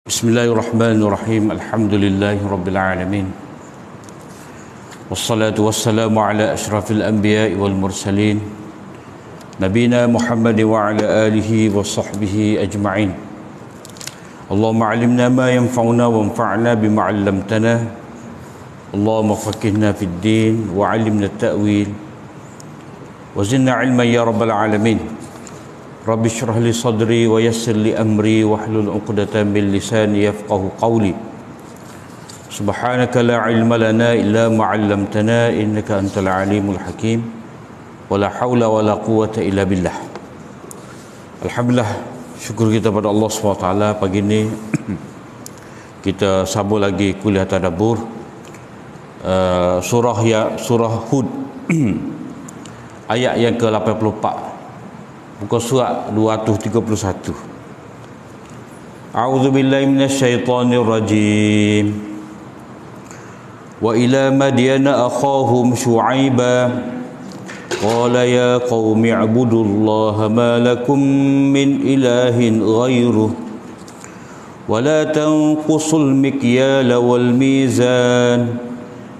Bismillahirrahmanirrahim. Alhamdulillahi alamin. Wassalatu wassalamu ala asyrafil anbiya'i wal mursalin nabina Muhammad wa ala alihi wa sahbihi ajma'in. Allahumma 'allimna ma yanfa'una wanfa'na bima 'allamtana. Allahumma faqihna fid din wa 'allimna at-ta'wil wa zidna 'ilman ya rabbal alamin. Rabbi syrah li sadri wa yassir li amri wahlul 'uqdatam min lisani yafqahu qawli. Subhanaka la ilma lana illa ma 'allamtana innaka antal alimul hakim. Wala haula wala quwwata illa billah. Alhamdulillah, syukur kita pada Allah SWT pagi ini kita sambung lagi kuliah tadabbur surah Hud ayat yang ke-84. Muka surat 231. A'udzu billahi minasyaitonir rajim. Wa ila madyana akhahum syu'aiba qala ya qaumi ibudullaha ma lakum min ilahin ghairuh wa la tanqusul mikyala wal mizan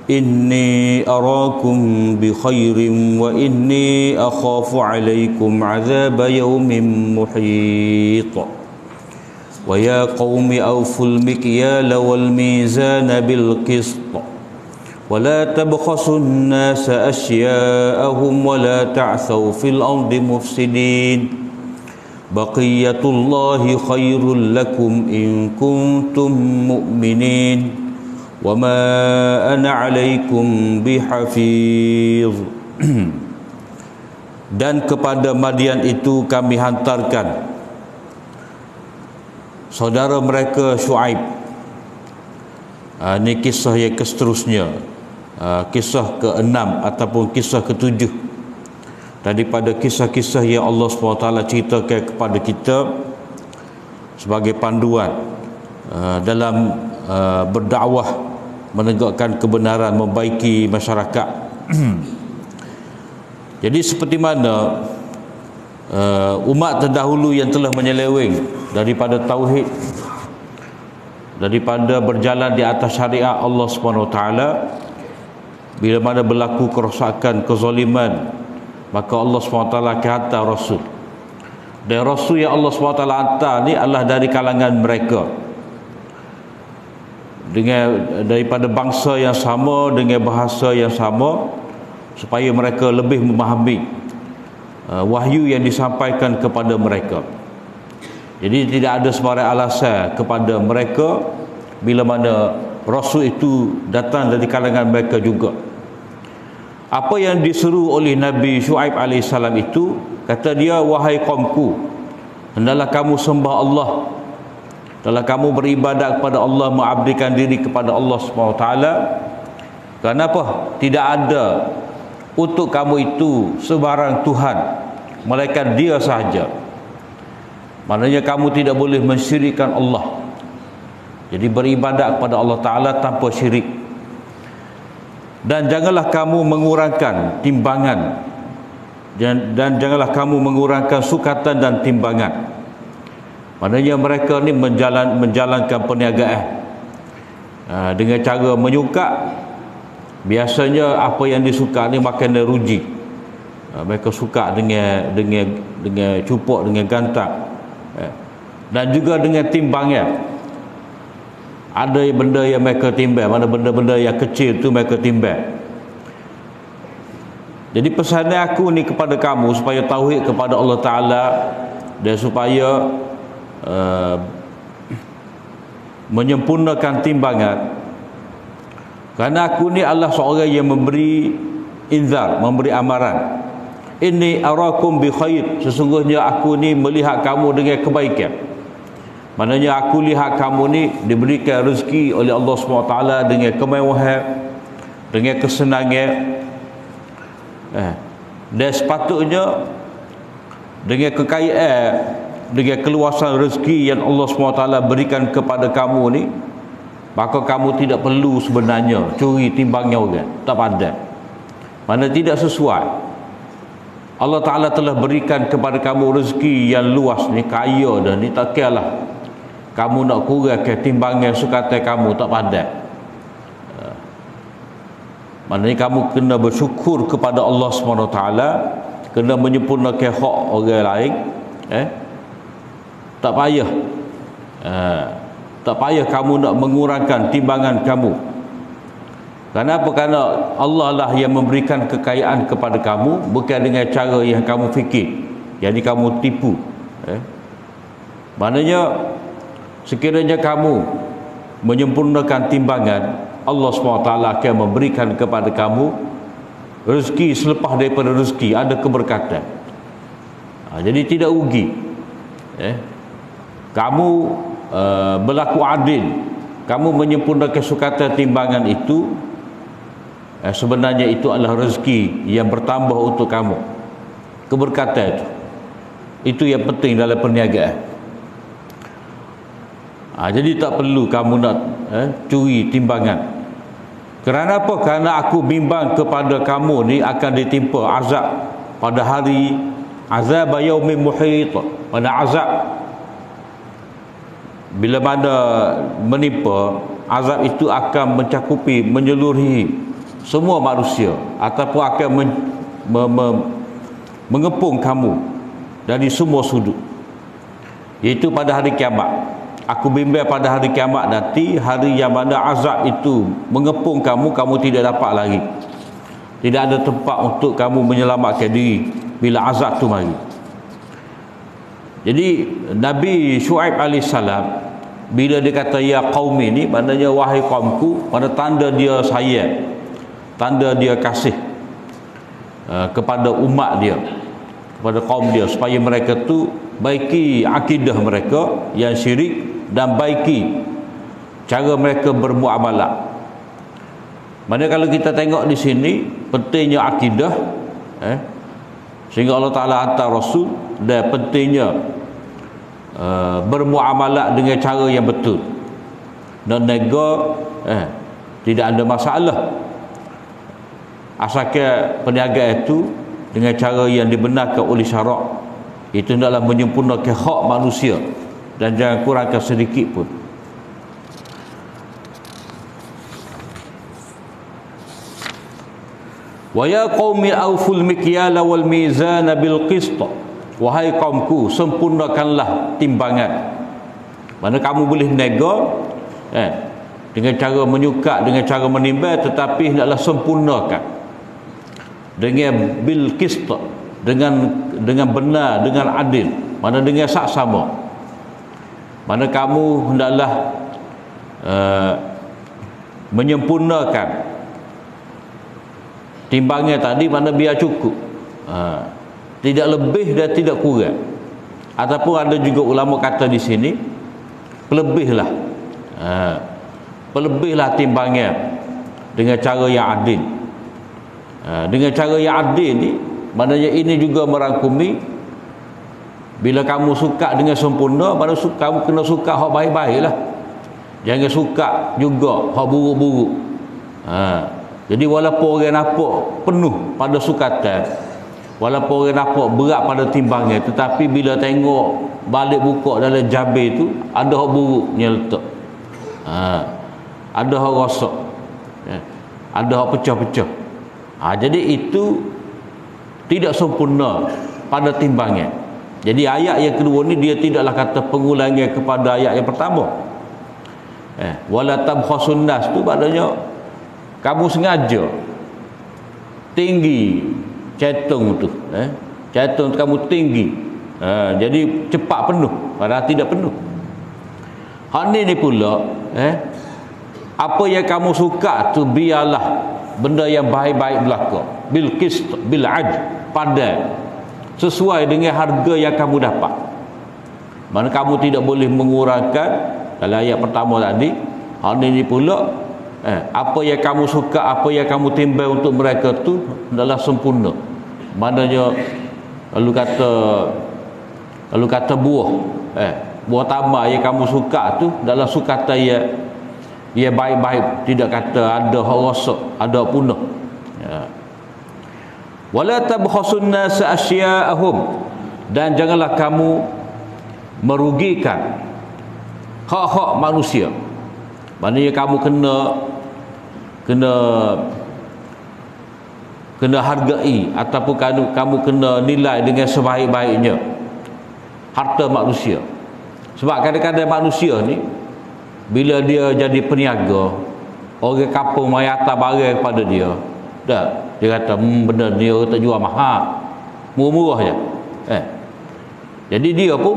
inni arakum bi khairin wa inni akhafu alaikum azaba yawmin muhit wa ya qaumi awful mikyala wal mizana bil qist wa la tabkhasun nasa asya'ahum wa la ta'thaw fil ardi mufsidin baqiyatullahi khairul lakum in kuntum mu'minin wa ma ana alaikum bihafiz. Dan kepada Madian itu kami hantarkan saudara mereka Syuaib. Ini kisah yang seterusnya, kisah ke-6 ataupun kisah ke-7 daripada kisah-kisah yang Allah SWT ceritakan kepada kita sebagai panduan dalam berdakwah, menegakkan kebenaran, membaiki masyarakat. Jadi seperti mana umat terdahulu yang telah menyeleweng daripada tauhid, daripada berjalan di atas syariat Allah SWT, bila mana berlaku kerosakan, kezaliman, maka Allah SWT akan hantar Rasul. Dan Rasul yang Allah SWT hantar ni adalah dari kalangan mereka, daripada bangsa yang sama, dengan bahasa yang sama, supaya mereka lebih memahami wahyu yang disampaikan kepada mereka. Jadi tidak ada sebarang alasan kepada mereka bila mana Rasul itu datang dari kalangan mereka juga. Apa yang diseru oleh Nabi Syuaib AS itu, kata dia, wahai kaumku, hendaklah kamu sembah Allah, hendaklah kamu beribadat kepada Allah, mengabdikan diri kepada Allah SWT. Kenapa? Tidak ada untuk kamu itu sebarang Tuhan melainkan Dia sahaja. Maknanya kamu tidak boleh mensyirikkan Allah. Jadi beribadat kepada Allah Ta'ala tanpa syirik. Dan janganlah kamu mengurangkan timbangan, dan janganlah kamu mengurangkan sukatan dan timbangan. Maknanya mereka ni menjalankan perniagaan dengan cara menyuka. Biasanya apa yang disuka ni makanan ruji. Mereka suka dengan cupuk, dengan gantak, dan juga dengan timbangan. Ada benda yang mereka timbang, mana benda-benda yang kecil tu mereka timbang. Jadi pesanan aku ni kepada kamu supaya tauhid kepada Allah Ta'ala, dan supaya menyempurnakan timbangan. Kerana aku ni adalah seorang yang memberi inzar, memberi amaran. Inni arakum bi khair, sesungguhnya aku ni melihat kamu dengan kebaikan. Maknanya aku lihat kamu ni diberikan rezeki oleh Allah SWT dengan kemewahan, dengan kesenangan, dan sepatutnya dengan kekayaan, dengan keluasan rezeki yang Allah SWT berikan kepada kamu ni, maka kamu tidak perlu sebenarnya curi timbangnya orang, tak pandai. Mana tidak sesuai. Allah Ta'ala telah berikan kepada kamu rezeki yang luas ni, kaya dah ni, tak kiralah kamu nak kurangkan timbangan sukatan kamu tak pandai. Maknanya kamu kena bersyukur kepada Allah SWT, kena menyempurnakan hak orang lain. Tak payah tak payah kamu nak mengurangkan timbangan kamu. Kenapa? Kerana Allah lah yang memberikan kekayaan kepada kamu, bukan dengan cara yang kamu fikir, jadi kamu tipu. Maknanya sekiranya kamu menyempurnakan timbangan, Allah SWT akan memberikan kepada kamu rezeki selepas daripada rezeki, ada keberkatan. Jadi tidak rugi. Kamu berlaku adil, kamu menyempurnakan sukatan timbangan itu, sebenarnya itu adalah rezeki yang bertambah untuk kamu, keberkatan itu yang penting dalam perniagaan. Jadi tak perlu kamu nak curi timbangan. Kerana apa? Kerana aku bimbang kepada kamu ni akan ditimpa azab pada hari azab yaumin muhit, pada azab bila mana menimpa, azab itu akan mencakupi, menyeluruhi semua manusia, ataupun akan mengepung kamu dari semua sudut, iaitu pada hari kiamat. Aku bimbang pada hari kiamat nanti, hari yang mana azab itu mengepung kamu, kamu tidak dapat lagi, tidak ada tempat untuk kamu menyelamatkan diri bila azab itu mari. Jadi Nabi Syuaib AS bila dia kata ya qaumi ni, maknanya wahai kaumku, pada tanda dia sayang, tanda dia kasih kepada umat dia, kepada kaum dia, supaya mereka tu baiki akidah mereka yang syirik dan baiki cara mereka bermuamalah. Mana kalau kita tengok di sini pentingnya akidah, sehingga Allah Ta'ala hantar Rasul, dan pentingnya bermuamalah dengan cara yang betul, dan nego tidak ada masalah asalkan perniagaan itu dengan cara yang dibenarkan oleh syarak. Itu adalah menyempurnakan hak manusia dan jangan kurangkan sedikit pun. Wa ya qaumi auful mikyala wal mizana bil qist. Wahai kaumku, sempurnakanlah timbangan. Mana kamu boleh nego dengan cara menyukat, dengan cara menimbang, tetapi hendaklah sempurnakan dengan bil qist, dengan benar, dengan adil, mana dengan saksama. Mana kamu hendaklah menyempurnakan timbangan tadi, mana biar cukup, tidak lebih dan tidak kurang. Ataupun ada juga ulama kata di sini pelebihlah, pelebihlah timbangan dengan cara yang adil. Dengan cara yang adil ni, maknanya ini juga merangkumi bila kamu suka dengan sempurna, mana kamu kena suka hak baik-baik lah, jangan suka juga hak buruk-buruk. Jadi walaupun orang nampak penuh pada sukatan, walaupun orang nampak berat pada timbangan, tetapi bila tengok balik buka dalam jabir tu, ada hak buruknya letak, ada hak rosak, ada hak pecah-pecah. Jadi itu tidak sempurna pada timbangan. Jadi ayat yang kedua ni dia tidaklah kata pengulangan kepada ayat yang pertama. Wala tabkhasun nas tu maknanya kamu sengaja tinggi cetung tu, cetung kamu tinggi, jadi cepat penuh padahal tidak penuh. Hak ni pula apa yang kamu suka tu biarlah benda yang baik-baik belaka, bil qist, bil adl, pada sesuai dengan harga yang kamu dapat. Mana kamu tidak boleh mengurangkan dalam ayat pertama tadi. Hal ini pula apa yang kamu suka, apa yang kamu timbang untuk mereka tu adalah sempurna. Maknanya lalu kata buah buah tamak yang kamu suka tu adalah sukatan yang baik-baik, tidak kata ada hak rosak, ada punah. Wala tabkhasun nas asya'ahum, dan janganlah kamu merugikan hak-hak manusia. Maknanya kamu kena hargai ataupun kamu kena nilai dengan sebaik-baiknya harta manusia. Sebab kadang-kadang manusia ni bila dia jadi peniaga, orang kampung mai hantar barang kepada dia, dia kata benar ni orang tak jual mahal, murah-murah je. Jadi dia pun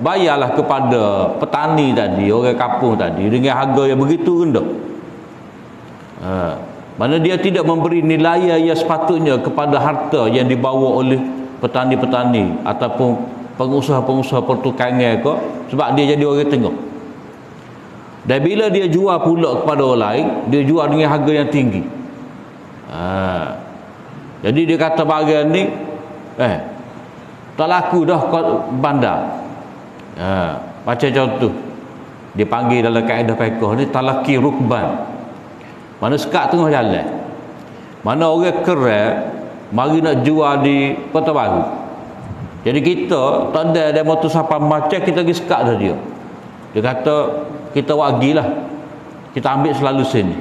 bayarlah kepada petani tadi, orang kampung tadi dengan harga yang begitu rendah. Mana dia tidak memberi nilai yang sepatutnya kepada harta yang dibawa oleh petani-petani ataupun pengusaha-pengusaha pertukangan ke, sebab dia jadi orang tengah. Dan bila dia jual pula kepada orang lain, dia jual dengan harga yang tinggi. Jadi dia kata barang ni tak laku dah kat bandar. Macam contoh, dia panggil dalam kaedah fiqh ni talaki rukban. Mana sekat tengah jalan, mana orang keren mari nak jual di Kota Baru. Jadi kita tak ada motor siapa macam, kita pergi sekat dah dia. Dia kata kita wagilah, kita ambil selalu sini.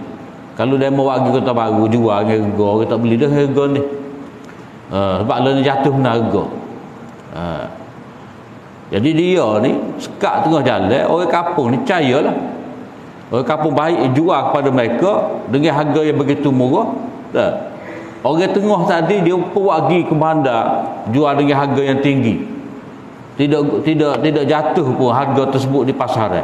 Kalau dia mau wagi Kota Baru jual dengan harga, kita tak beli dah harga ni. Sebab lain jatuh benar harga. Jadi dia ni sekat tengah jalan, orang kampung ni percayalah. Orang kampung baik jual kepada mereka dengan harga yang begitu murah. Orang tengah tadi dia pun wagi ke bandar jual dengan harga yang tinggi. Tidak jatuh pun harga tersebut di pasaran.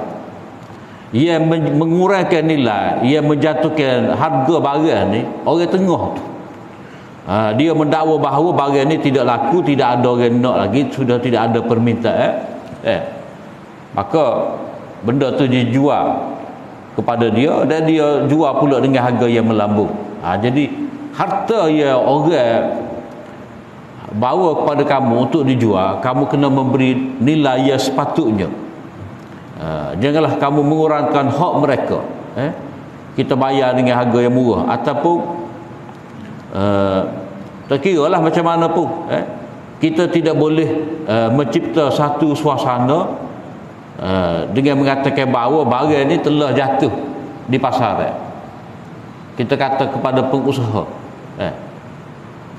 Ia mengurangkan nilai, ia menjatuhkan harga barang ni orang tengah tu. Dia mendakwa bahawa barang ni tidak laku, tidak ada orang nak lagi, sudah tidak ada permintaan. Maka benda tu dijual kepada dia dan dia jual pula dengan harga yang melambung. Jadi harta yang orang bawa kepada kamu untuk dijual, kamu kena memberi nilai yang sepatutnya. Janganlah kamu mengurangkan hak mereka. Kita bayar dengan harga yang murah ataupun tak kira lah macam mana pun, kita tidak boleh mencipta satu suasana dengan mengatakan bahawa barang ni telah jatuh di pasaran. Kita kata kepada pengusaha,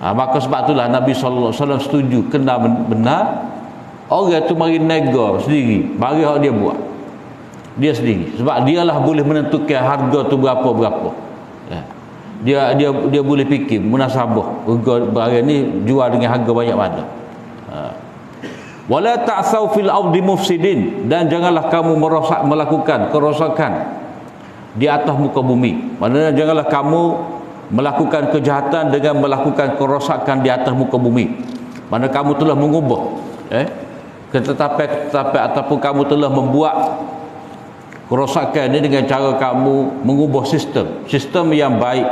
maka sebab itulah Nabi sallallahu alaihi wasallam setuju kena benar orang tu mari nego sendiri barang yang dia buat, dia sendiri, sebab dialah boleh menentukan harga tu berapa. Dia boleh fikir munasabah harga barang ni jual dengan harga banyak mana. Wala ta'sau fil ardi mufsidin, dan janganlah kamu melakukan kerosakan di atas muka bumi. Maksudnya janganlah kamu melakukan kejahatan dengan melakukan kerosakan di atas muka bumi. Mana kamu telah mengubah ketetapan ataupun kamu telah membuat kerosakan ini dengan cara kamu mengubah sistem yang baik.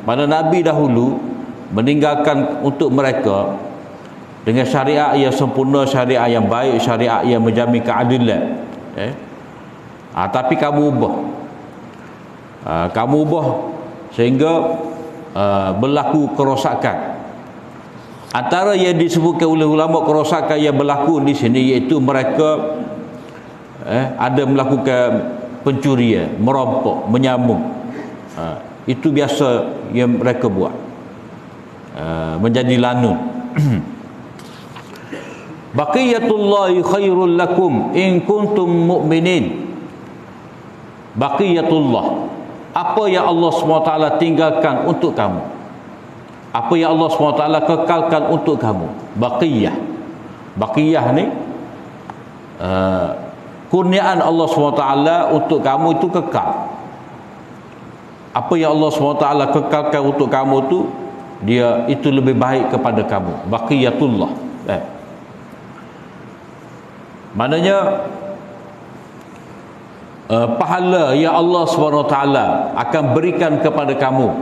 Mana Nabi dahulu meninggalkan untuk mereka dengan syariat yang sempurna, syariat yang baik, syariat yang menjamin keadilan. Tapi kamu ubah sehingga berlaku kerosakan. Antara yang disebutkan oleh ulama kerosakan yang berlaku di sini iaitu mereka ada melakukan pencurian, merampok, menyambung. Itu biasa yang mereka buat, menjadi lanun. Baqiyatullahi khairul lakum in kuntum mu'minin. Baqiyatullah, apa yang Allah SWT tinggalkan untuk kamu, apa yang Allah SWT kekalkan untuk kamu. Baqiyah ni kurniaan Allah SWT untuk kamu itu kekal. Apa yang Allah SWT kekalkan untuk kamu tu, dia itu lebih baik kepada kamu. Baqiyatullah. Maknanya pahala yang Allah SWT akan berikan kepada kamu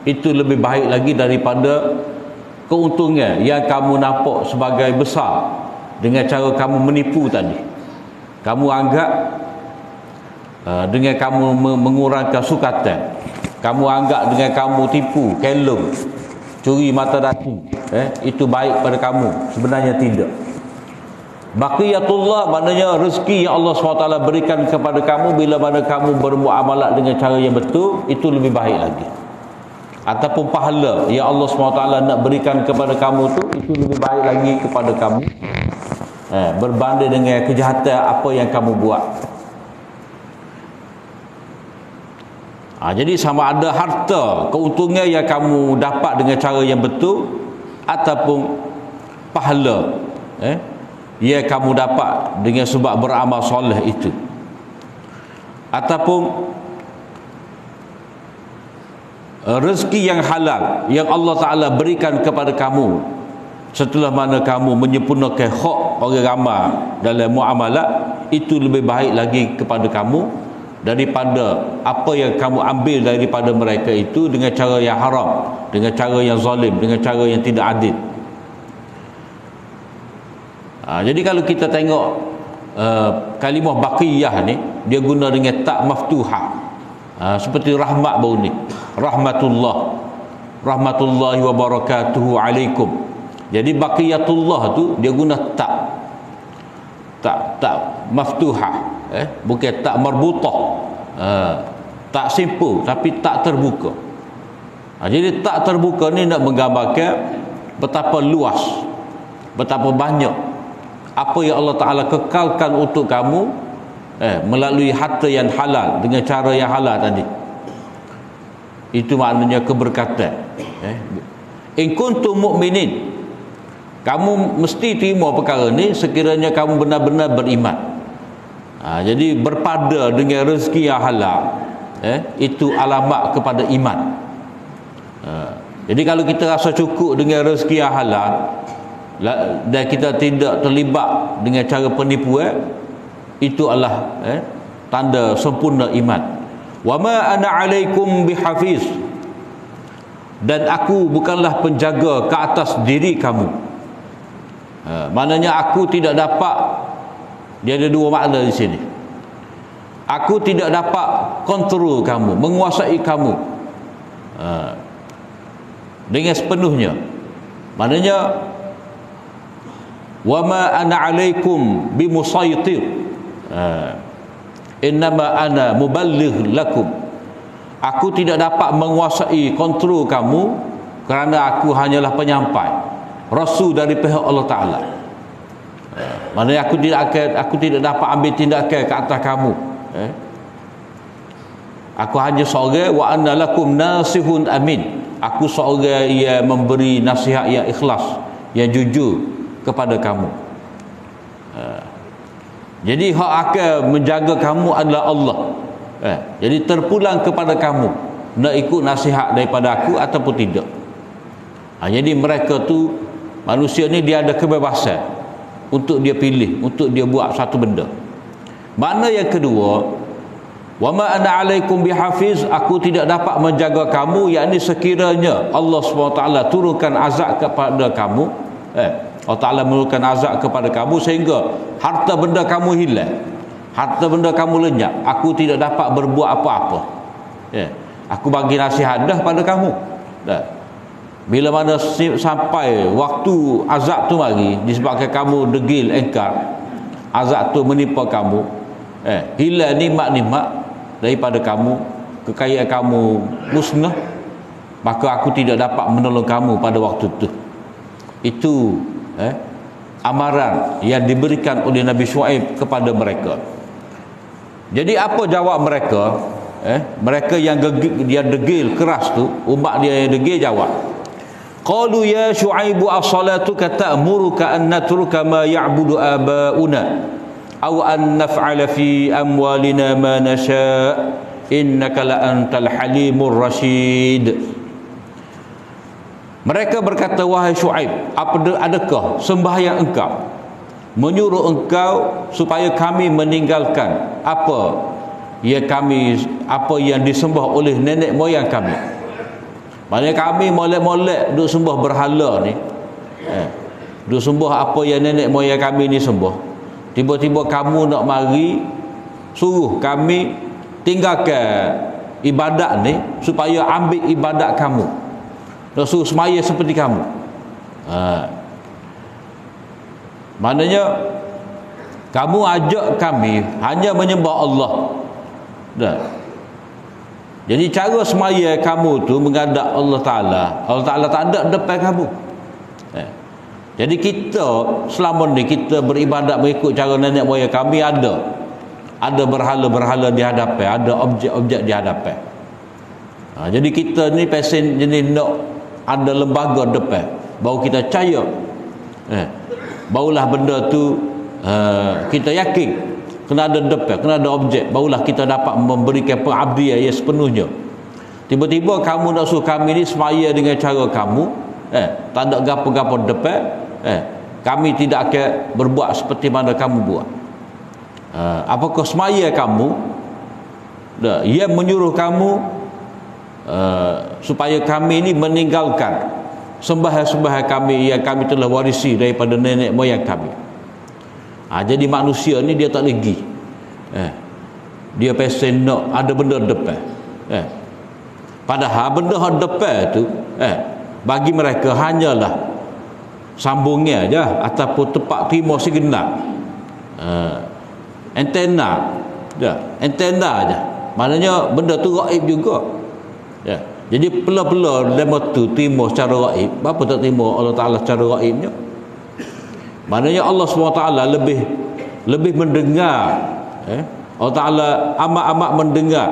itu lebih baik lagi daripada keuntungan yang kamu nampak sebagai besar dengan cara kamu menipu tadi. Kamu anggap dengan kamu mengurangkan sukatan, kamu anggap dengan kamu tipu, kelong, curi mata dati, itu baik pada kamu. Sebenarnya tidak. Baqiyatullah maknanya rezeki yang Allah SWT berikan kepada kamu bila mana kamu bermuamalah dengan cara yang betul, itu lebih baik lagi. Ataupun pahala yang Allah SWT nak berikan kepada kamu tu, itu lebih baik lagi kepada kamu berbanding dengan kejahatan apa yang kamu buat. Jadi sama ada harta, keuntungan yang kamu dapat dengan cara yang betul, ataupun pahala yang kamu dapat dengan sebab beramal soleh itu, ataupun rezeki yang halal yang Allah Ta'ala berikan kepada kamu setelah mana kamu menyempurnakan hak orang ramai dalam muamalah, itu lebih baik lagi kepada kamu daripada apa yang kamu ambil daripada mereka itu dengan cara yang haram, dengan cara yang zalim, dengan cara yang tidak adil. Jadi kalau kita tengok kalimah baqiyah ni, dia guna dengan tak maftuhah, seperti rahmat baru ni, rahmatullahi wa barakatuhu alaikum. Jadi baqiyatullah tu dia guna tak maftuhah, bukan tak marbutah, tak simple tapi tak terbuka. Jadi tak terbuka ni nak menggambarkan betapa luas, betapa banyak apa yang Allah Ta'ala kekalkan untuk kamu melalui harta yang halal, dengan cara yang halal tadi. Itu maknanya keberkatan. In kuntum mu'minin, kamu mesti terima perkara ni sekiranya kamu benar-benar beriman. Jadi berpada dengan rezeki yang halal, itu alamat kepada iman. Jadi kalau kita rasa cukup dengan rezeki yang halal dan kita tidak terlibat dengan cara penipuan, itu adalah tanda sempurna iman. Wa ma ana alaikum bihafiz, dan aku bukanlah penjaga ke atas diri kamu. Maknanya aku tidak dapat, dia ada dua makna di sini. Aku tidak dapat kontrol kamu, menguasai kamu dengan sepenuhnya. Maknanya wa ma ana alaikum bimusaytir, innama ana muballigh lakum. Aku tidak dapat menguasai kontrol kamu kerana aku hanyalah penyampai, rasul dari pihak Allah Ta'ala. Maknanya aku tidak dapat ambil tindakan ke atas kamu. Aku hanya seorang, wa anna lakum nasihun amin. Aku seorang yang memberi nasihat yang ikhlas, yang jujur kepada kamu. Jadi hak akan menjaga kamu adalah Allah. Jadi terpulang kepada kamu nak ikut nasihat daripada aku ataupun tidak. Jadi mereka tu, manusia ni dia ada kebebasan untuk dia pilih, untuk dia buat satu benda. Makna yang kedua, wa ma ana alaikum bihafiz, aku tidak dapat menjaga kamu, yakni sekiranya Allah SWT turunkan azab kepada kamu, Allah Ta'ala menurunkan azab kepada kamu sehingga harta benda kamu hilang, harta benda kamu lenyap, aku tidak dapat berbuat apa-apa. Aku bagi nasihat dah pada kamu. Bila mana sampai waktu azab tu mari, disebabkan kamu degil, engkar, azab tu menimpa kamu, hilang nikmat-nikmat daripada kamu, kekayaan kamu musnah, maka aku tidak dapat menolong kamu pada waktu itu. Itu amaran yang diberikan oleh Nabi Shu'aib kepada mereka. Jadi apa jawab mereka? Mereka yang dia degil keras tu, umat dia yang degil jawab, qalu ya Shu'aibu as-salatuka ta'muruka an natruka ma ya'budu aba'una aw an naf'ala fi amwalina ma nasha' innaka la antal halimur rasyid. Mereka berkata, wahai Shu'aib, adakah sembahyang engkau menyuruh engkau supaya kami meninggalkan apa yang disembah oleh nenek moyang kami? Maknanya kami molek-molek duk sembah berhala ni, duk sembah apa yang nenek moyang kami ni sembah. Tiba-tiba kamu nak mari suruh kami tinggalkan ibadat ni supaya ambil ibadat kamu, nak suruh semaya seperti kamu. Maknanya Kamu ajak kami hanya menyembah Allah. Dah. Jadi cara semaya kamu tu menghadap Allah Ta'ala, Allah Ta'ala tak ada depan kamu. Jadi kita selama ni kita beribadat mengikut cara nenek moyang kami, ada berhala-berhala di hadapan, ada objek-objek di hadapan. Jadi kita ni pesen jenis nak ada lembaga depan, baru kita percaya. Barulah benda tu kita yakin kena ada depan, kena ada objek, barulah kita dapat memberikan pengabdian yang sepenuhnya. Tiba-tiba kamu nak suruh kami ni semaya dengan cara kamu, tak ada gapo-gapo depan, kami tidak akan berbuat seperti mana kamu buat. Apakah semaya kamu ia menyuruh kamu supaya kami ini meninggalkan sembahan-sembahan kami yang kami telah warisi daripada nenek moyang kami. Jadi manusia ni dia tak lagi dia pesen nak ada benda depan, padahal benda depan tu bagi mereka hanyalah sambungnya aja ataupun tempat terima signal, antena aja. Maknanya benda tu gaib juga. Jadi pela-pela lema tu terima secara gaib. Apa tak terima Allah Ta'ala secara gaibnya? Maknanya Allah SWT lebih mendengar. Allah Ta'ala amat-amat mendengar.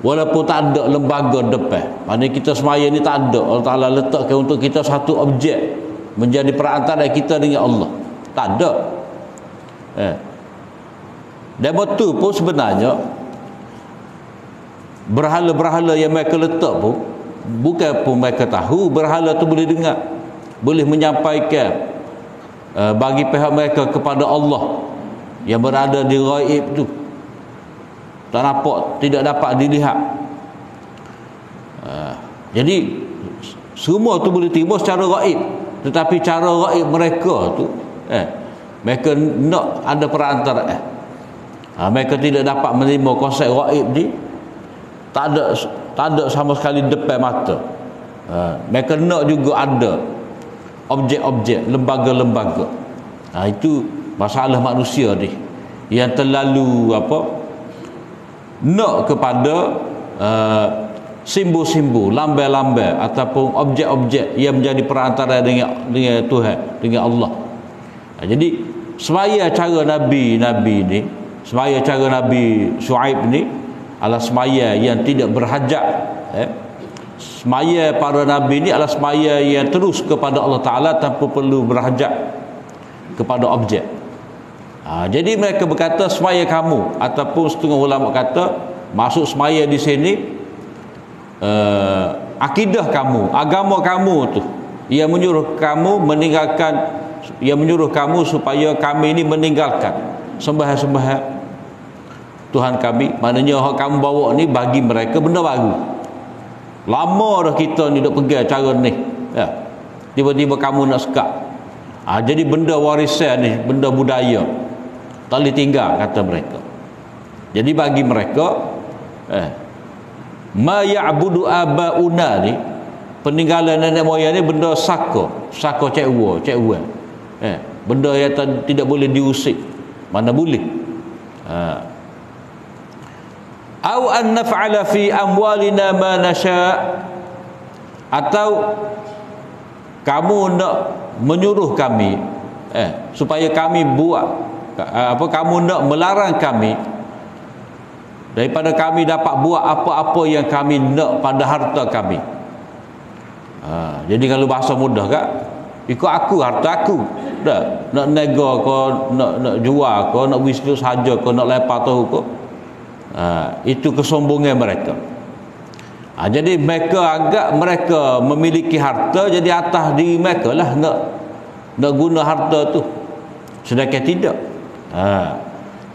Walaupun tak ada lembaga depan. Maknanya kita semaya ni tak ada. Allah Ta'ala letakkan untuk kita satu objek menjadi perantara kita dengan Allah. Tak ada. Dan betul pun sebenarnya berhala-berhala yang mereka letak pun bukan pun mereka tahu. Berhala tu boleh dengar, boleh menyampaikan bagi pihak mereka kepada Allah yang berada di ghaib tu. Tak nampak, tidak dapat dilihat. Jadi semua tu boleh terima secara gaib, tetapi cara gaib mereka tu mereka nak ada perantara. Mereka tidak dapat menerima konsep gaib ni. Tak ada sama sekali depan mata. Mereka nak juga ada objek-objek, lembaga-lembaga. Itu masalah manusia ni yang terlalu nak kepada simbol-simbol, lambai-lambai ataupun objek-objek yang menjadi perantara dengan Tuhan, dengan Allah. Jadi semaya cara Nabi ni, semaya cara Nabi Shu'aib ni adalah semaya yang tidak berhajat. Semaya para Nabi ni adalah semaya yang terus kepada Allah Ta'ala tanpa perlu berhajat kepada objek. Jadi mereka berkata semaya kamu, ataupun setengah ulama kata maksud semaya di sini akidah kamu, agama kamu tu yang menyuruh kamu meninggalkan, yang menyuruh kamu supaya kami ini meninggalkan sembahan-sembahan Tuhan kami. Maknanya hak kamu bawa ni bagi mereka benda baru. Lama dah kita ni duk pegang cara ni, tiba-tiba kamu nak sekat. Jadi benda warisan ni, benda budaya tak boleh tinggal, kata mereka. Jadi bagi mereka ma ya'budu abauna ni, peninggalan nenek moyang ni benda saka cekwa. Benda yang tidak boleh diusik. Mana boleh. Au an naf'ala fi amwalina ma nasha', atau kamu nak menyuruh kami supaya kami buat kamu nak melarang kami daripada kami dapat buat apa-apa yang kami nak pada harta kami. Jadi kalau bahasa mudah kan, ikut aku, harta aku dah, nak nego ko, nak jual ko, nak bisnes saja ko, nak lepas tahu ko. Itu kesombongan mereka. Jadi mereka anggap mereka memiliki harta, jadi atas diri mereka lah nak guna harta tu, sedangkan tidak.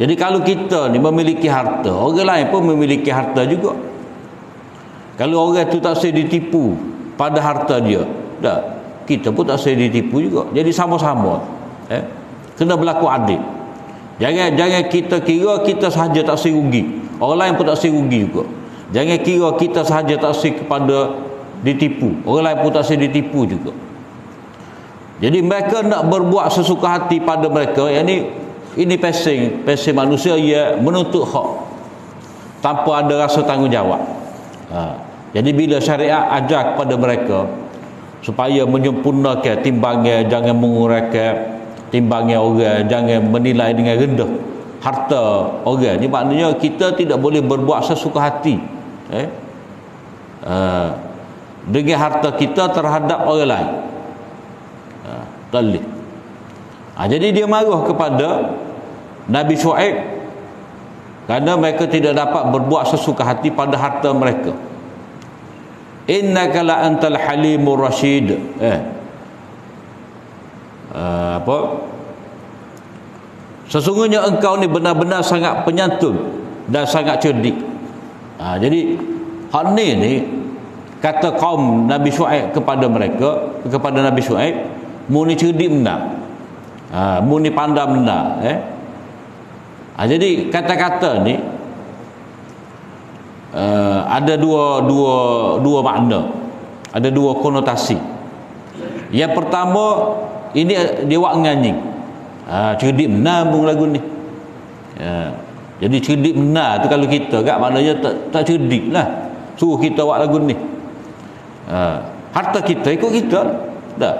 Jadi kalau kita ni memiliki harta, orang lain pun memiliki harta juga. Kalau orang tu tak saya ditipu pada harta dia, kita pun tak saya ditipu juga. Jadi sama-sama kena berlaku adil. Jangan kita kira kita sahaja tak saya rugi, orang lain pun tak saya rugi juga. Jangan kira kita sahaja tak saya kepada ditipu, orang lain pun tak saya ditipu juga. Jadi mereka nak berbuat sesuka hati pada mereka, yang ni Ini pesing manusia, ia menuntut hak tanpa ada rasa tanggungjawab. Jadi bila syariat ajar kepada mereka supaya menyempurnakan timbangnya, jangan menguraikan timbangnya orang, jangan menilai dengan rendah harta orang. Ini maknanya kita tidak boleh berbuat sesuka hati dengan harta kita terhadap orang lain. Tak boleh. Jadi dia marah kepada Nabi Shu'aib kerana mereka tidak dapat berbuat sesuka hati pada harta mereka. Innaka la antal halimur rasyid. Sesungguhnya engkau ni benar-benar sangat penyantun dan sangat cerdik. Jadi hak ni kata kaum Nabi Shu'aib kepada mereka, kepada Nabi Shu'aib, mu ni cerdik benar, mu ni pandai benar. Jadi kata-kata ni ada dua makna, ada dua konotasi. Yang pertama, ini dia wak nganyi, cerdik benar mung lagu ni. Jadi cerdik benar tu kalau kita kat maknanya tak cerdik lah, suruh kita wak lagu ni. Harta kita ikut kita dah.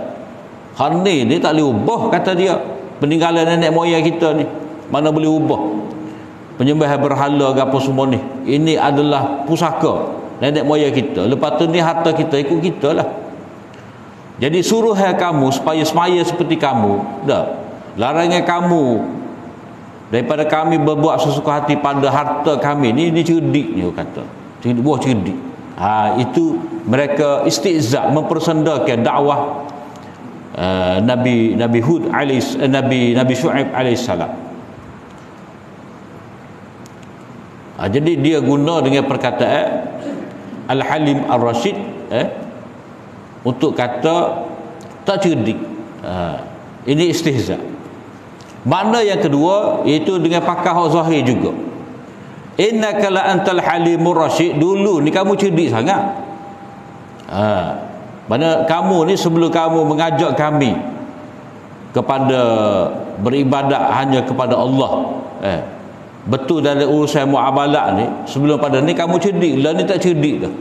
Hal ni tak boleh ubah, kata dia. Peninggalan nenek moyang kita ni mana boleh ubah. Penyembah berhala ke apa semua ni, ini adalah pusaka nenek moyang kita. Lepas tu ni harta kita ikut kita lah. Jadi suruh kamu supaya semaya seperti kamu dah. Larangan kamu daripada kami berbuat sesuka hati pada harta kami ni cerdik ni, kata cerdik, buah cerdik. Itu mereka istihza, mempersendakan dakwah Nabi Hud Nabi Shu'aib alaihissalam. Jadi dia guna dengan perkataan Al-Halim Ar-Rasyid untuk kata tak cerdik. Ini istihza. Makna yang kedua iaitu dengan pakar hak zahir juga. Innaka la antal halimur rasyid. Dulu ni kamu cerdik sangat. Mana kamu ni sebelum kamu mengajak kami kepada beribadat hanya kepada Allah, betul dalam urusan muamalah ni, sebelum pada ni kamu cerdik, lah ni tak cerdik dah.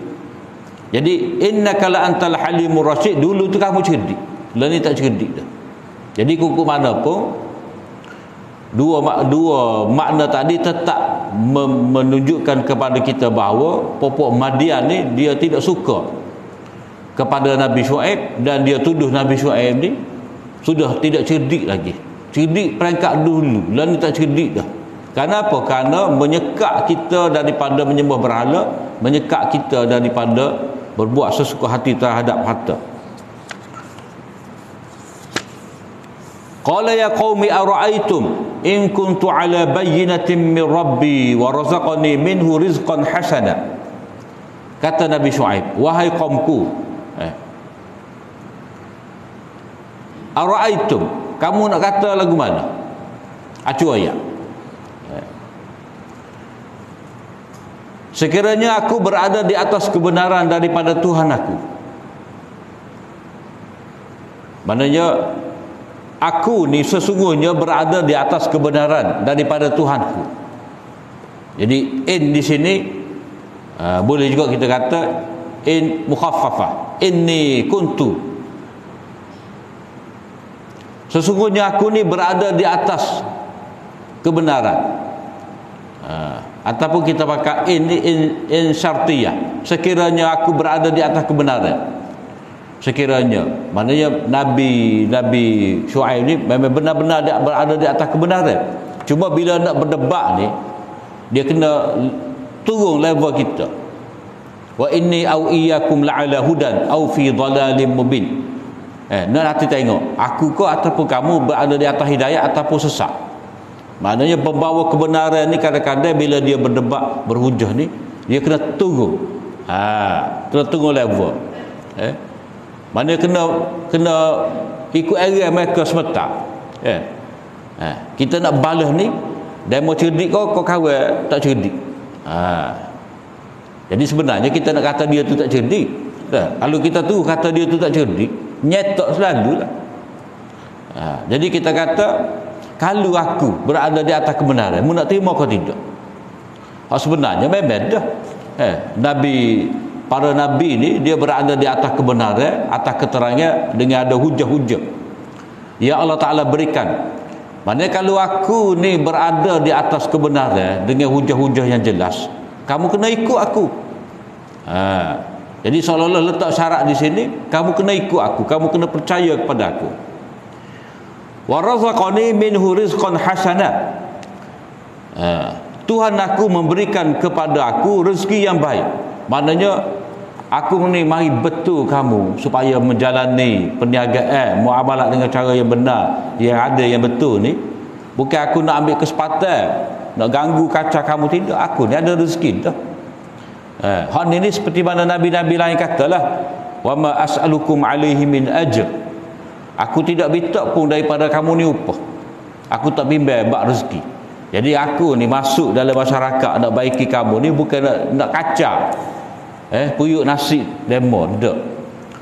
Jadi innaka la antal halimur rasyid, dulu tu kamu cerdik, lah ni tak cerdik dah. Jadi kuku mana pun dua makna tadi tetap menunjukkan kepada kita bahawa pokok Madian ni dia tidak suka kepada Nabi Shu'aib, dan dia tuduh Nabi Shu'aib ni sudah tidak cerdik lagi. Cerdik peringkat dulu, lah ni tak cerdik dah. Kenapa? Kerana menyekat kita daripada menyembah berhala, menyekat kita daripada berbuat sesuka hati terhadap harta. Qala ya qaumi ara'aytum in kuntu ala bayyinatin min rabbi wa razaqani minhu rizqan hasana. Kata Nabi Shu'aib, wahai kaumku, ara'aytum, kamu nak kata lagu mana? Acu ayat. Sekiranya aku berada di atas kebenaran daripada Tuhan aku. Maknanya aku ni sesungguhnya berada di atas kebenaran daripada Tuhanku. Jadi in di sini boleh juga kita kata in mukhaffafah. Inni kuntu, sesungguhnya aku ni berada di atas kebenaran. Ataupun kita pakai in syartiyah, sekiranya aku berada di atas kebenaran. Sekiranya, maknanya Nabi Shu'aib ni memang benar-benar dia berada di atas kebenaran. Cuma bila nak berdebat ni, dia kena turun level kita. Wa inni au iyyakum la'ala hudan au fi dhalalim mubin. Nak hati tengok, aku ke ataupun kamu berada di atas hidayah ataupun sesat. Maknanya pembawa kebenaran ni kadang-kadang bila dia berdebat, berhujah ni, dia kena turun. Kena turun level. Maknanya kena ikut area mereka semata. Kita nak balas ni, demo cerdik kau kawan tak cerdik. Jadi sebenarnya kita nak kata dia tu tak cerdik. Kalau kita tu kata dia tu tak cerdik, nyetok selalulah. Jadi kita kata kalau aku berada di atas kebenaran, mu nak terima kau tidak? Sebenarnya memang dah. Para nabi ni dia berada di atas kebenaran, atas keterangan dengan ada hujah-hujah yang Allah Ta'ala berikan. Maknanya kalau aku ni berada di atas kebenaran dengan hujah-hujah yang jelas, kamu kena ikut aku. Jadi seolah-olah letak syarat di sini, kamu kena ikut aku, kamu kena percaya kepada aku. Wa razaqani minhu rizqan hasana. Tuhan aku memberikan kepada aku rezeki yang baik. Maknanya aku ni mari betul kamu supaya menjalani perniagaan, muamalah dengan cara yang benar, yang ada, yang betul ni. Bukan aku nak ambil kesempatan, nak ganggu kacau kamu, tidak. Aku ni ada rezeki dah. Hak ni seperti mana nabi-nabi lain katalah, wa ma as'alukum alaihi min ajr. Aku tidak minta pun daripada kamu ni upah. Aku tak bimbang bab rezeki. Jadi aku ni masuk dalam masyarakat nak baiki kamu ni bukan nak kacau. Puyuk nasi demo dak.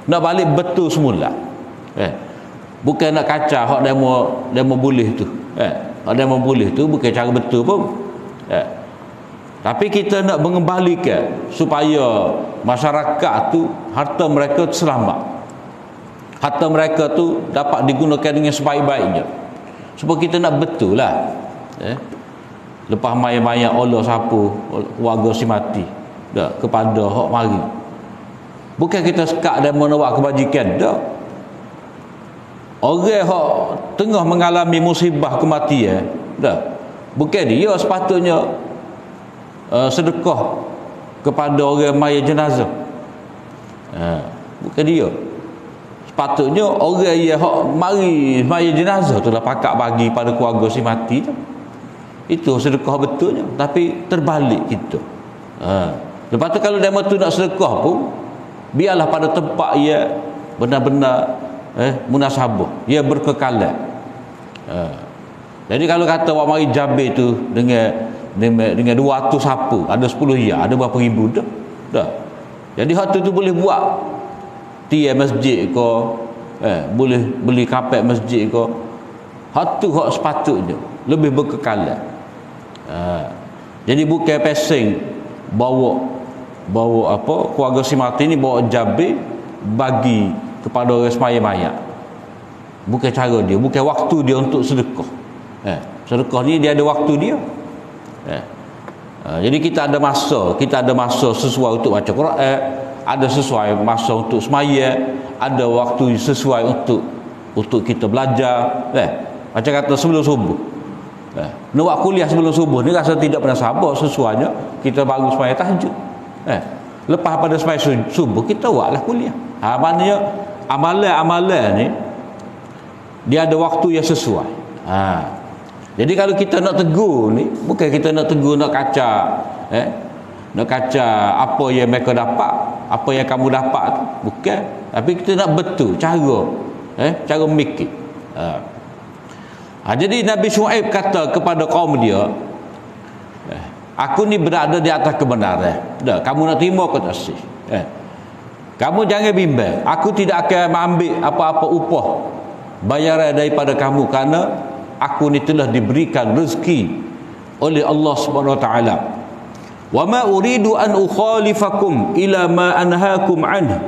Nak balik betul semula. Bukan nak kacau hak demo boleh tu. Hak demo boleh tu bukan cara betul pun. Tapi kita nak mengembalikan supaya masyarakat tu harta mereka selamat. Harta mereka tu dapat digunakan dengan sebaik-baiknya. Supaya kita nak betul lah. Lepas maya-maya Allah siapa warga si mati dah kepada hak mari. Bukan kita sekat dan menawak kebajikan dah. Orang hak tengah mengalami musibah kematian dah. Bukan dia sepatutnya sedekah kepada orang maya jenazah. Bukan dia. Sepatutnya orang yang hak mari maya jenazah tu lah pakak bagi pada keluarga si mati tu. Itu sedekah betulnya. Tapi terbalik kita. Lepas tu kalau demo tu nak sedekah pun, biarlah pada tempat ia benar-benar munasabah, ia berkekalan. Jadi kalau kata awak mari Jabir tu dengan 200 apa, ada 10 ya, ada berapa ribu dah. Jadi hak tu boleh buat tiang masjid ke, boleh beli kapet masjid ke. Hak tu hak sepatutnya lebih berkekalan. Jadi bukan pesing bawa apa keluarga si mati ni bawa Jabir bagi kepada orang semaya mayat. Bukan cara dia, bukan waktu dia untuk sedekah. Sedekah ni dia ada waktu dia. Jadi kita ada masa sesuai untuk baca Quran, ada sesuai masa untuk semaya, ada waktu sesuai untuk kita belajar. Macam kata sebelum subuh. Nak buat kuliah sebelum subuh ni rasa tidak pernah sabar, sesuainya kita baru semaya tahajud. Lepas pada semaya subuh kita buatlah kuliah. Maknanya amalan-amalan ni dia ada waktu yang sesuai. Jadi kalau kita nak tegur ni, bukan kita nak tegur nak kacau, nak kacau apa yang mereka dapat, apa yang kamu dapat tu, bukan. Tapi kita nak betul cara mikir. Jadi Nabi Syuaib kata kepada kaum dia, aku ni berada di atas kebenaran. Dah, kamu nak terima ke tak sih? Kamu jangan bimbang. Aku tidak akan ambil apa-apa upah bayaran daripada kamu kerana aku ni telah diberikan rezeki oleh Allah Subhanahu Wa Taala. Wa ma uridu an ukhalifakum ila ma anhaakum anhu.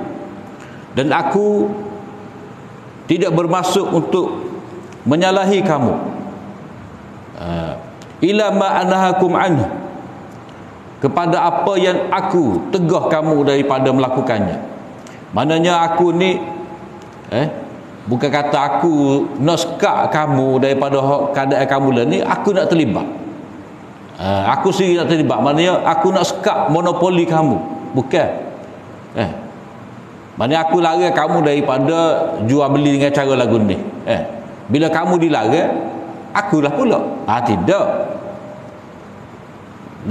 Dan aku tidak bermaksud untuk menyalahi kamu. Ila ma anhaakum anhu, kepada apa yang aku tegah kamu daripada melakukannya. Maknanya aku ni bukan kata aku nak sekat kamu daripada keadaan kamu lah ni, aku nak terlibat. Aku sendiri nak terlibat. Maknanya aku nak sekat monopoli kamu. Bukan. Maknanya aku larang kamu daripada jual beli dengan cara lagu ni. Bila kamu dilarang, akulah pula. Tidak.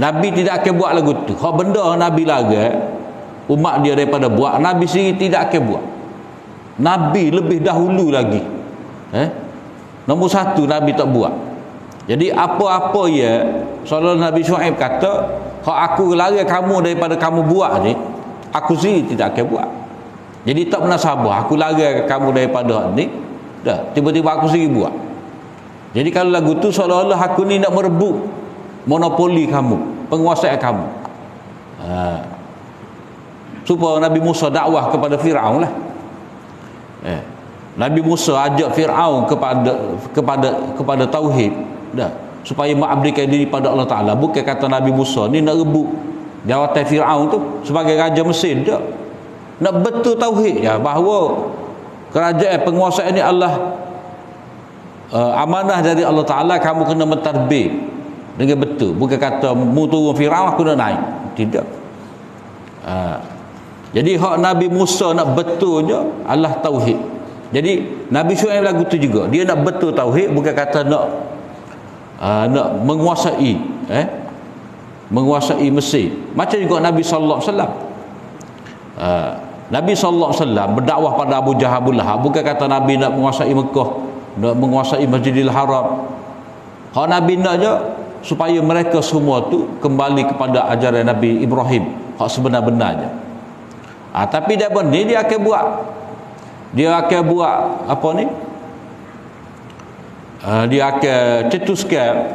Nabi tidak akan buat lagu tu. Hak benda Nabi larang umat dia daripada buat, Nabi sendiri tidak akan buat. Nabi lebih dahulu lagi. Nombor satu Nabi tak buat. Jadi apa-apa ya, soalan Nabi Syuaib kata, hak aku larang kamu daripada kamu buat ni, aku sendiri tidak akan buat. Jadi tak pernah sabar. Aku larang kamu daripada hak ni, dah tiba-tiba aku sendiri buat. Jadi kalau lagu tu seolah-olah aku ni nak merebut monopoli kamu, penguasaan kamu. Supaya Nabi Musa dakwah kepada Firaun lah. Nabi Musa ajak Firaun kepada tauhid, dah, supaya mengabdikan diri pada Allah Taala. Bukan kata Nabi Musa ni nak rebut jawatan Firaun tu sebagai raja Mesir, tak. Nak betul tauhid ya, bahawa kerajaan penguasaan ini Allah, amanah dari Allah Taala, kamu kena mentadbir dengan betul. Bukan kata mu turun Firaun aku nak naik, tidak. Jadi hak Nabi Musa nak betulnya Allah tauhid. Jadi Nabi Syuaib lagu tu juga, dia nak betul tauhid, bukan kata nak menguasai menguasai Mesir. Macam juga Nabi sallallahu alaihi wasallam. Nabi sallallahu alaihi wasallam berdakwah pada Abu Jahal, Abu Lahab, bukan kata Nabi nak menguasai Mekah, nak menguasai Masjidil Haram. Hak Nabi naknya supaya mereka semua tu kembali kepada ajaran Nabi Ibrahim, hak sebenar-benarnya. Tapi dia ni dia akan buat apa ni? Dia akan cetuskan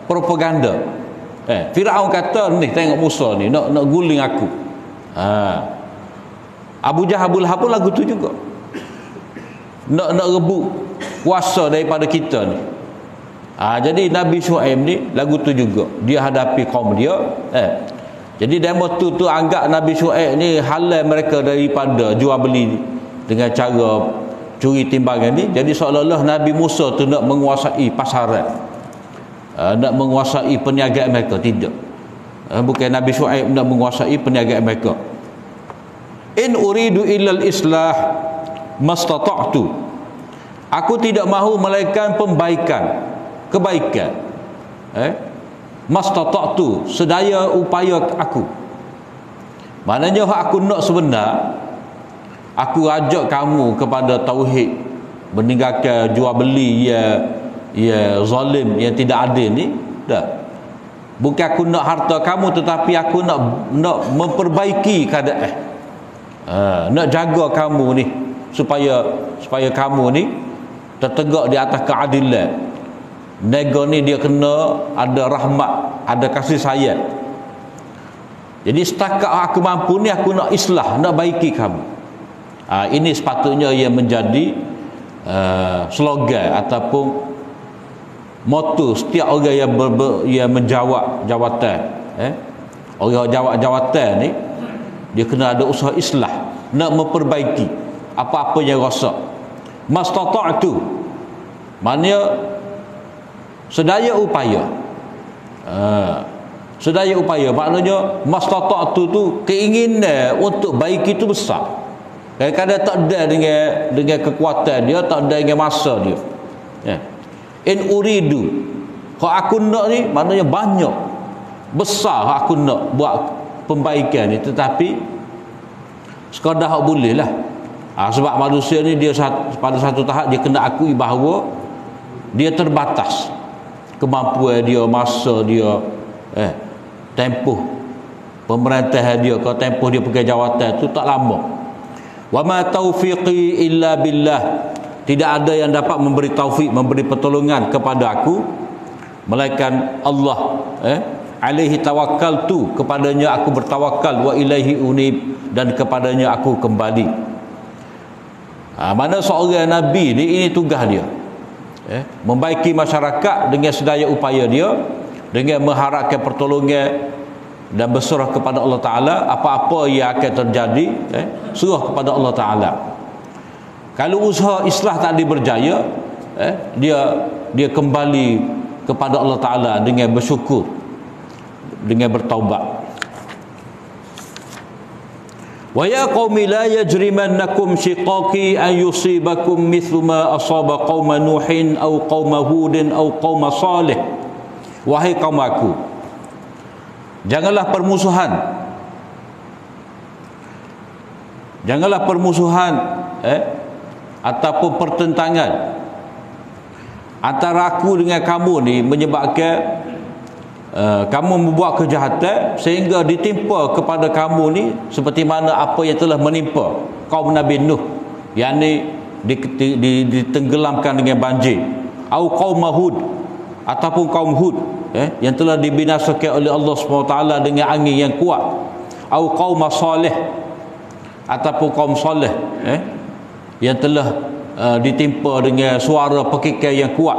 propaganda. Firaun kata ni, tengok Musa ni nak guling aku. Abu Jahal, Abu Lahab pun lagu tu juga. Nak rebut kuasa daripada kita ni. Jadi Nabi Syuaib ni lagu tu juga, dia hadapi kaum dia. Jadi demo tu anggap Nabi Syuaib ni halal mereka daripada jual beli dengan cara curi timbangan ni. Jadi seolah-olah Nabi Musa tu nak menguasai pasaran, nak menguasai perniagaan mereka. Tidak, bukan Nabi Syuaib nak menguasai perniagaan mereka. In uridu illal islah mastata'tu, aku tidak mahu melainkan kebaikan. Mastata'tu, sedaya upaya aku. Maknanya aku nak sebenar, aku ajak kamu kepada tauhid, meninggalkan jual beli ya zalim, yang tidak adil ni. Dah. Bukan aku nak harta kamu, tetapi aku nak memperbaiki keadaan. Nak jaga kamu ni supaya kamu ni tertegak di atas keadilan. Nego ni dia kena ada rahmat, ada kasih sayang. Jadi setakat aku mampu ni, aku nak islah, nak baiki kamu. Ini sepatutnya yang menjadi slogan ataupun moto setiap orang yang menjawab jawatan. Orang jawab jawatan ni, dia kena ada usaha islah, nak memperbaiki apa-apa yang rosak. Mastata'tu, maknanya sedaya upaya. Sedaya upaya, maknanya mastata'tu tu keinginan untuk baik itu besar. Kadang-kadang tak ada dengan kekuatan dia, tak ada dengan masa dia. In uridu, hak aku nak ni maknanya banyak, besar hak aku nak buat pembaikan ni, tetapi sekadar hak boleh lah. Sebab manusia ni dia pada satu tahap dia kena akui bahawa dia terbatas kemampuan dia, masa dia, tempoh pemerintahan dia, kalau tempoh dia pegang jawatan tu tak lama. Wa ma taufiqi illa billah, tidak ada yang dapat memberi taufik, memberi pertolongan kepada aku melainkan Allah. Alaihi tawakkaltu, kepadanya aku bertawakal, wa ilaihi unib, dan kepadanya aku kembali. Mana seorang nabi ni, ini tugas dia, membaiki masyarakat dengan sedaya upaya dia, dengan mengharapkan pertolongan dan berserah kepada Allah Ta'ala. Apa-apa yang akan terjadi, serah kepada Allah Ta'ala. Kalau usaha islah tak berjaya, dia kembali kepada Allah Ta'ala dengan bersyukur, dengan bertaubat. Wa ya qaumi la yajrimannakum shiqaqi an yusibakum mithlu ma asaba qauma nuhin aw qauma hudin aw qauma salih. Wahai kaum aku, janganlah permusuhan ataupun pertentangan antara aku dengan kamu ni menyebabkan kamu membuat kejahatan sehingga ditimpa kepada kamu ni seperti mana apa yang telah menimpa kaum Nabi Nuh, yakni ditenggelamkan dengan banjir. au qaum Hud, ataupun kaum Hud yang telah dibinasakan oleh Allah SWT dengan angin yang kuat, au qaum Salih, ataupun kaum Salih yang telah ditimpa dengan suara pekikai yang kuat.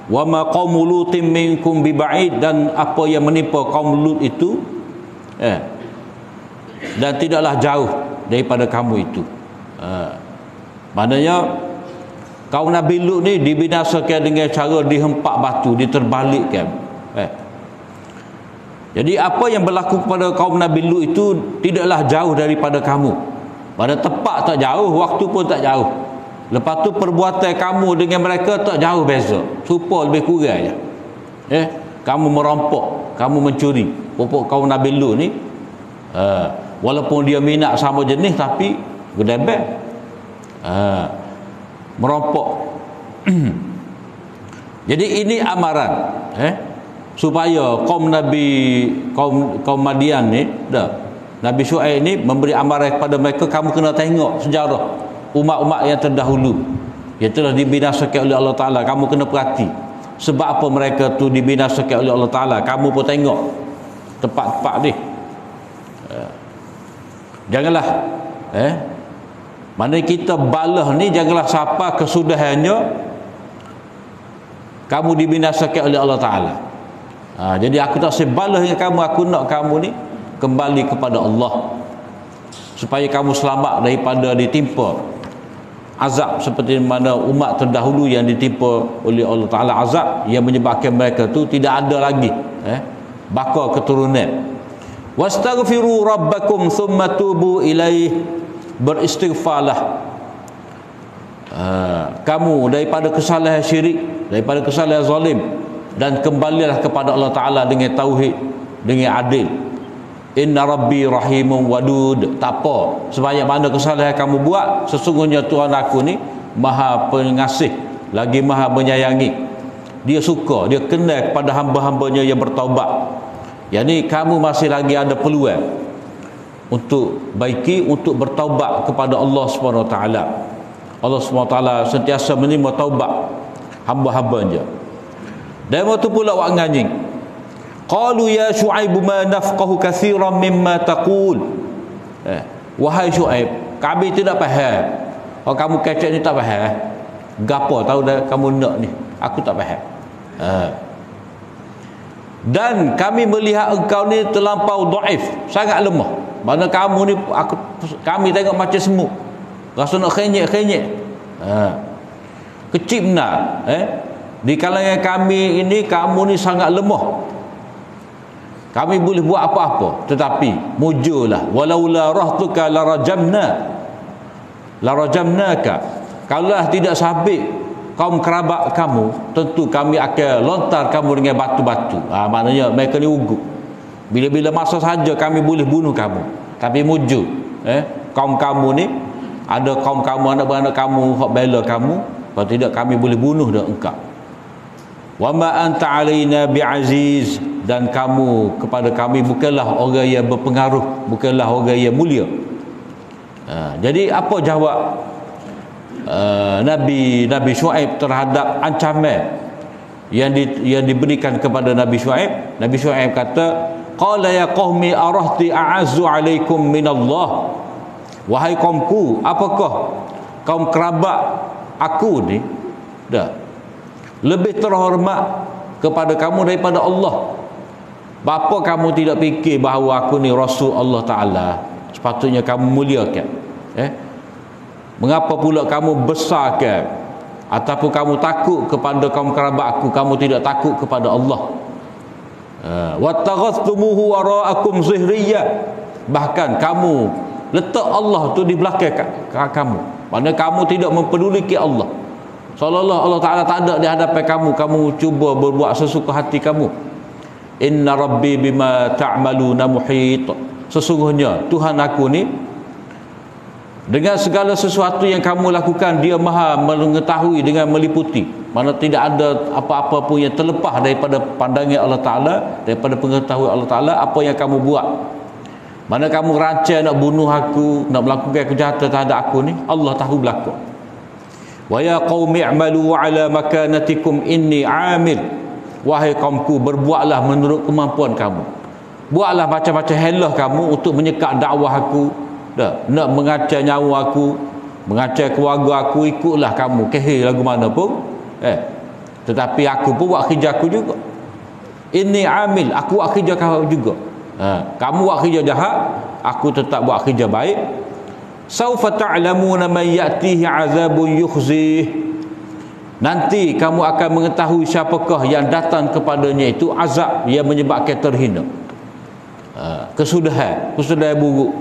Wa ma qaum Lutin minkum biba'id, dan apa yang menimpa kaum Lut itu dan tidaklah jauh daripada kamu itu. Maknanya kaum Nabi Lut ni dibinasakan dengan cara dihempak batu, diterbalikkan. Jadi apa yang berlaku kepada kaum Nabi Lut itu tidaklah jauh daripada kamu. Pada tempat tak jauh, waktu pun tak jauh. Lepas tu perbuatan kamu dengan mereka tak jauh beza, serupa lebih kurang je. Kamu merampok, kamu mencuri. Pokok kaum Nabi Lut ni walaupun dia minat sama jenis tapi gedebek, merampok. Jadi ini amaran supaya kaum Madian ni Nabi Syuaib ni memberi amaran kepada mereka, kamu kena tengok sejarah umat-umat yang terdahulu yang telah dibinasakan oleh Allah Ta'ala. Kamu kena perhati sebab apa mereka tu dibinasakan oleh Allah Ta'ala. Kamu pun tengok tempat-tempat ni. Janganlah mana kita balah ni, janganlah siapa kesudahannya kamu dibinasakan oleh Allah Ta'ala. Jadi aku tak sebalah dengan kamu, aku nak kamu ni kembali kepada Allah supaya kamu selamat daripada ditimpa azab seperti mana umat terdahulu yang ditimpa oleh Allah Ta'ala azab yang menyebabkan mereka tu tidak ada lagi bakal keturunan. Wastaghfiru rabbakum thumma tubu ilaih, beristighfarlah kamu daripada kesalahan syirik, daripada kesalahan zalim, dan kembalilah kepada Allah Ta'ala dengan tauhid, dengan adil. Inna rabbi rahimun wadud. Tak apa sebanyak mana kesalahan kamu buat, sesungguhnya Tuhan aku ni maha pengasih lagi maha menyayangi. Dia suka, dia kenal kepada hamba-hambanya yang bertaubat. Yang ni kamu masih lagi ada peluang untuk baiki, untuk bertaubat kepada Allah SWT. Allah SWT sentiasa menerima taubat hamba-hambanya. Dan waktu pula wak nganying, qalu ya Syuaib ma nafqahu katsiran mimma taqul. Wahai Syuaib, kami tidak faham. Kalau kamu kecek ni tak faham. Gapo tahu dah kamu nak ni? Aku tak faham. Dan kami melihat engkau ni terlampau dhaif, sangat lemah. Mana kamu ni kami tengok macam semut. Rasa nak khenyek-khenyek. Kecil benar. Di kalangan kami ini kamu ni sangat lemah. Kami boleh buat apa-apa, tetapi mujulah walaula rahtuka larajamnaka. Kalaulah tidak sabit kaum kerabat kamu, tentu kami akan lontar kamu dengan batu-batu. Maknanya mereka ni ugut. Bila-bila masa saja kami boleh bunuh kamu. Tapi mujud kaum kamu ni, ada kaum kamu, anak-anak kamu hak bela kamu, kalau tidak kami boleh bunuh dah engkau. Wa ma anta alaina bi'aziz, dan kamu kepada kami bukanlah orang yang berpengaruh, bukanlah orang yang mulia. Jadi apa jawab Nabi Syuaib terhadap ancaman yang diberikan kepada Nabi Syuaib? Nabi Syuaib kata, qala ya qaumi arahti a'azzu alaikum minallah. Wahai kaumku, apakah kaum kerabat aku ni lebih terhormat kepada kamu daripada Allah? Bapa kamu tidak fikir bahawa aku ni Rasul Allah Ta'ala? Sepatutnya kamu muliakan. Mengapa pula kamu besarkan ataupun kamu takut kepada kaum kerabat aku, kamu tidak takut kepada Allah? Wattaghastumuhu wara'akum zihriya, bahkan kamu letak Allah tu di belakang kamu. Maksudnya kamu tidak mempedulikan Allah, seolah-olah Allah Ta'ala tak ada di hadapan kamu. Kamu cuba berbuat sesuka hati kamu. Inna rabbi bima ta'maluna muhit. Sesungguhnya Tuhan aku ni dengan segala sesuatu yang kamu lakukan, dia maha mengetahui dengan meliputi. Mana tidak ada apa-apa pun yang terlepas daripada pandangan Allah Ta'ala, daripada pengetahuan Allah Ta'ala apa yang kamu buat. Mana kamu rancang nak bunuh aku, nak melakukan kejahatan terhadap aku ni, Allah tahu belakang. Wa ya qaumi i'malu ala makanatikum inni 'amil. Wahai kaumku, berbuatlah menurut kemampuan kamu. Buatlah macam-macam helah kamu untuk menyekak dakwah aku, nak mengacau nyawa aku, mengacau keluarga aku, ikutlah kamu kehil lagu mana pun. Tetapi aku pun buat kerja aku juga. Inni amil, aku buat kerja kamu juga. Kamu buat kerja jahat, aku tetap buat kerja baik. Saufa ta'lamuna man ya'tihi 'adzabun yukhzih. Nanti kamu akan mengetahui siapakah yang datang kepadanya itu azab yang menyebabkan terhina. Kesudahan buruk.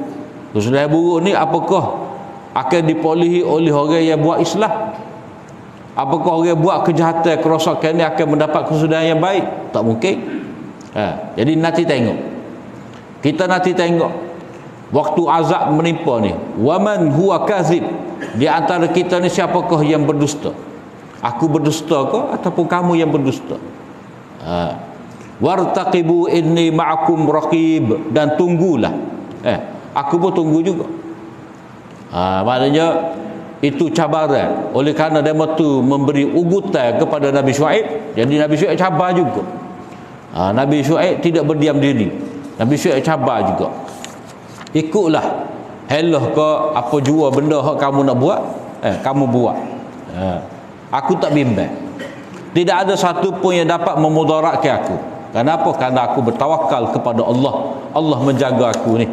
Kesudahan buruk ni apakah akan dipolehi oleh orang yang buat islah? Apakah orang buat kejahatan, kerosakan ni akan mendapat kesudahan yang baik? Tak mungkin. Jadi nanti tengok. Kita nanti tengok waktu azab menimpa ni. Waman huwa kazib. Di antara kita ni siapakah yang berdusta? Aku berdusta ke ataupun kamu yang berdusta? Wartaqibu inni ma'akum raqib. Dan tunggulah. Aku pun tunggu juga. Maknanya itu cabaran. Oleh kerana mereka tu memberi ugutan kepada Nabi Syuaib, jadi Nabi Syuaib cabar juga. Nabi Syuaib tidak berdiam diri. Nabi Syuaib cabar juga. Ikutlah helah ke apa jua benda hak kamu nak buat, kamu buat. Aku tak bimbang. Tidak ada satu pun yang dapat memudaratkan aku. Kenapa? Kerana aku bertawakal kepada Allah. Allah menjaga aku ni.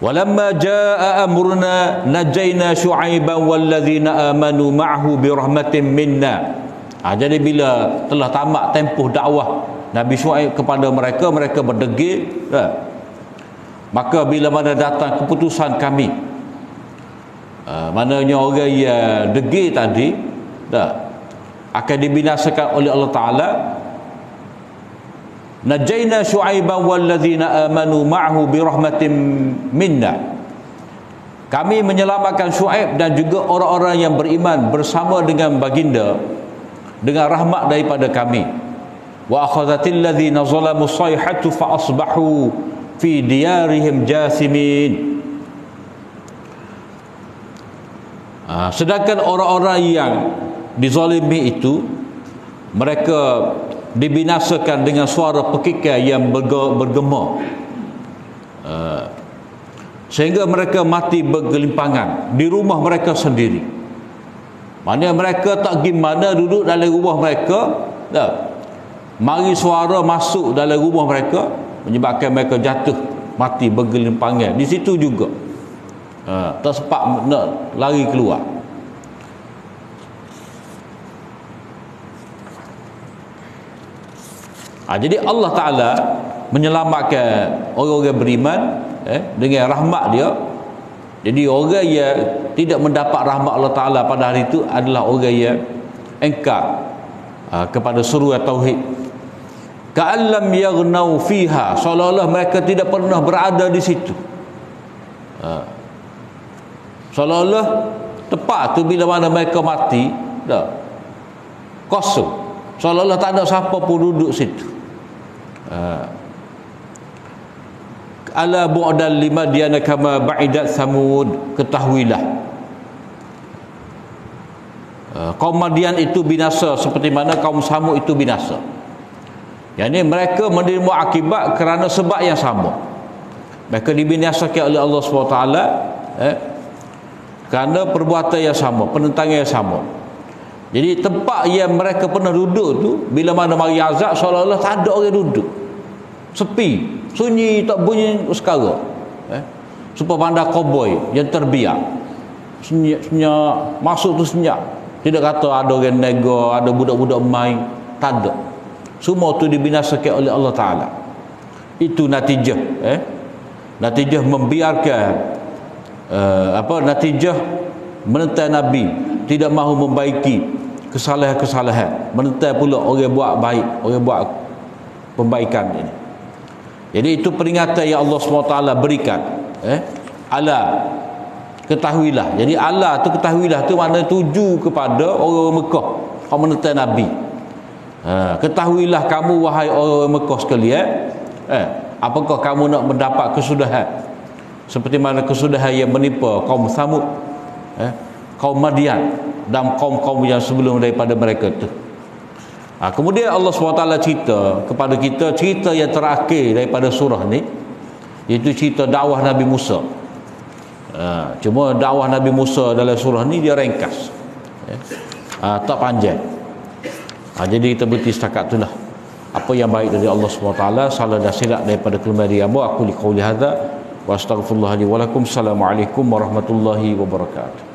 Walamma jaa amruna najayna syu'aiban walladzina amanu ma'ahu birahmatin minna. Jadi bila telah tamat tempoh dakwah Nabi Syuaib kepada mereka, mereka berdegil. Maka bila mana datang keputusan kami, maknanya orang yang degil tadi akan dibinasakan oleh Allah Ta'ala. Najayna syu'aiban walladzina amanu ma'ahu birahmatin minna. Kami menyelamatkan Syuaib dan juga orang-orang yang beriman bersama dengan baginda dengan rahmat daripada kami. Wa akhadhatil ladzina zalamu sayhatu fa asbahu fi diyarihim jasimin. Sedangkan orang-orang yang dizalimi itu, mereka dibinasakan dengan suara pekikan yang bergema, sehingga mereka mati bergelimpangan di rumah mereka sendiri. Maknanya mereka tak pergi mana, duduk dalam rumah mereka, mari suara masuk dalam rumah mereka, menyebabkan mereka jatuh mati bergelimpangan di situ juga. Tak sempat nak lari keluar. Jadi Allah Ta'ala menyelamatkan orang-orang beriman dengan rahmat dia. Jadi orang yang tidak mendapat rahmat Allah Ta'ala pada hari itu adalah orang yang engkar kepada seruan tauhid. Ka'allam yaghnau fiha, seolah-olah mereka tidak pernah berada di situ. Seolah-olah tepat tu bila mana mereka mati kosong, seolah-olah tak ada siapa pun duduk situ. Ala bu'dan limadyana kama ba'idat samud. Ketahuilah kaum Madian itu binasa seperti mana kaum Samud itu binasa. Yang ini mereka menerima akibat kerana sebab yang sama. Mereka dibinasakan oleh Allah SWT kerana perbuatan yang sama, penentangan yang sama. Jadi tempat yang mereka pernah duduk tu, bila mana mari azab, seolah-olah tak ada orang duduk, sepi, sunyi, tak bunyi sekarang. Supaya bandar koboi yang terbiak, senyap, masuk tu senyap. Tidak kata ada orang nega, ada budak-budak main, tak ada. Semua tu dibinasakan oleh Allah Ta'ala. Itu natijah natijah membiarkan natijah menentang Nabi, tidak mahu membaiki kesalahan-kesalahan, menentang pula orang buat baik, orang buat pembaikan ini. Jadi itu peringatan yang Allah SWT berikan. Ala, ketahuilah. Jadi ala tu, ketahuilah tu makna tuju kepada orang Mekah yang menentang Nabi. Ketahuilah kamu wahai orang Mekah sekalian, apakah kamu nak mendapat kesudahan seperti mana kesudahan yang menimpa kaum Samud? kaum Madian dan kaum-kaum yang sebelum daripada mereka tu. Kemudian Allah SWT cerita kepada kita cerita yang terakhir daripada surah ni, iaitu cerita dakwah Nabi Musa. Cuma dakwah Nabi Musa dalam surah ni dia ringkas, tak panjang. Jadi kita berhenti setakat itulah. Apa yang baik dari Allah SWT, salah dan silap daripada kelemahan diri hamba, aku liqauli hadza wa astaghfirullah li wa lakum. Assalamualaikum warahmatullahi wabarakatuh.